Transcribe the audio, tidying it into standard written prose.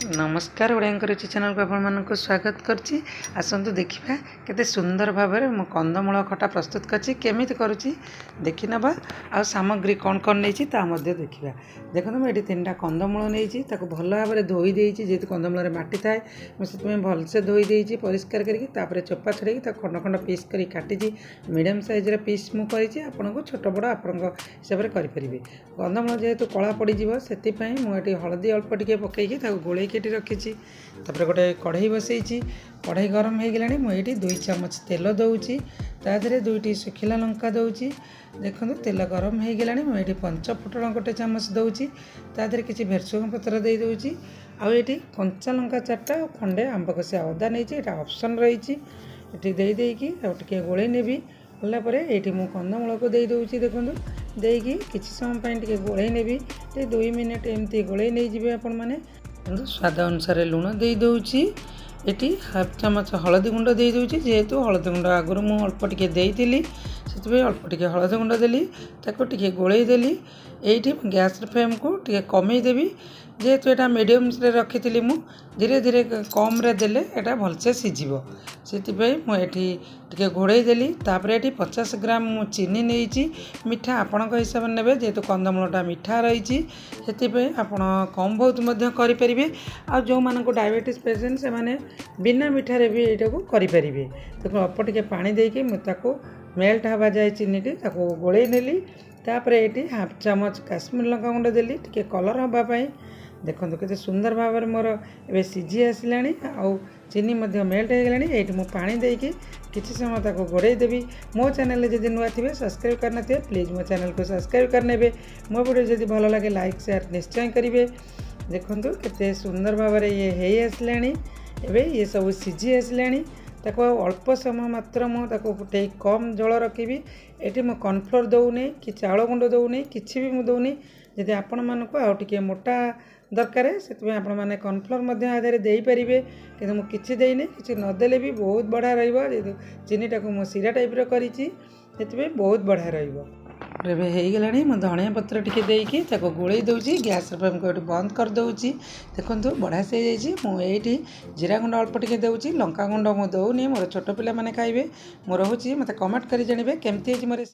नमस्कार ओडिया रुचि चैनल को आपको स्वागत करछि। आसंतु देखिबा केते सुंदर भाबरे मो कंदमूल खटा प्रस्तुत करछि केमिति करूछि देखि नबा। आ सामग्री कोन कोन नैछि ता मध्ये देखिबा। देखो मैं एठी तीनटा कंदमूल नैछि ताको भल भाबरे धोई देइछि जेतु कंदमूल रे माटी थाए मैं सेतमे भल से धोई देइछि परिष्कार करके तापरे चोपा छडेकी ता खंड खंड पीस करी काटिछि। मीडियम साइज रे पीस मु करिछि आपनको छोट बड़ आपनको हिसाब रे करि परिबे। कंदमूल जेतु कळा पड़ी जिवो सेति पई मु एठी हळदी अल्प टिके पकेइकी ताको गोळेई केटी रखिछि। तापर गोटे कढ़ई बसैछि। कढ़ई गरम हो गलानी मुझे 2 चम्मच तेल दौची तादे 2टी सुखिला लंका दौची। देखो तेल गरम हो गलानी मुझे 5 फुटण गोटे चम्मच दौची तादे किसी भेरसुंग पत्र दे दौची। आठी कंचा लंका 4टा खंडे आंब कषिया अदा नहीं ऑप्शन रही देकी टे गोले नेबी गलापर ये मुझे कंदमूल को दे दूसरी। देखो देकी किसी समय टे गोले नेबी 2 मिनिट एमती गोले नहीं जी आपण मैंने स्वाद अनुसार लुण दे दूची। ये हाफ चम्मच हलदी गुंड दे दूची जेहेतु हलदी गुंड आगुरी मु अल्प टिके देइतिली से अल्प टिके हलदी गुंड देली ताको टिके गोलई देली। ये गैस फ्लेम को टिके कमई देवी जेहेतु यहाँ मीडियम रे रखी मु धीरे धीरे कम रे देले एटा भलसे सिझिबो से मुझे टिके घोड़े देली। तापर ये 50 ग्राम मु चीनी नहीं मिठा आपण हिसाब ने जेहेतु कंदमूलटा मिठा रही आपण कम बहुत करें। आ जो मानक डायबिटीज पेशेंट से माने बिना मिठारे भी यहाँ को करें। देखो अल्प टिके पानी देकी मुझे मेल्ट हवा जाए चीनीटी ताको गोले नेली। तापर ये हाफ चम्मच काश्मीर लंका गुंड देली टिके कलर हवापाई। देखो केते सुंदर भाव में मोर ए सीझी आसला आउ चीनी मेल्ट हो गलानी। ये मुझे पानी देकी किसी समय ताको गोड़े देवी। मो चैनल जब नुआ थे सब्सक्राइब करना थे प्लीज़ मो चैनल को सब्सक्राइब करने मो वीडियो जब भल लगे लाइक शेयर निश्चय करेंगे। देखो केते सुंदर भाव में ये है आसला ये सब सीझी आसला ताको अल्प समय मात्र मुझे कम जल रखी। ये मुझे कॉर्नफ्लोर दौनी कि चाउल गुंड दौनी किसी भी मुझे दौनी जदि आपण मानक आउ टिके मोटा दरकार से आपण मैंने कॉर्नफ्लोर आधार दे पारे कि मुझे किसी देनी किसी नदेले भी बहुत बढ़िया रही चीनीटा को मुझे सीरा टाइप रही बहुत बढ़िया रही। हो गलानी मैं धनिया पत्र टिके देकी ताको गोले दूची गैस फ्लेम को बंद कर दूची। देखो बढ़िया से मुझे जीरा गुंड अल्प टिके दूची लंका गुंड मुझे दौनी मोर छोट पिला माने खाइबे मोर होची मते कमेंट करी जानिबे केमती मोर।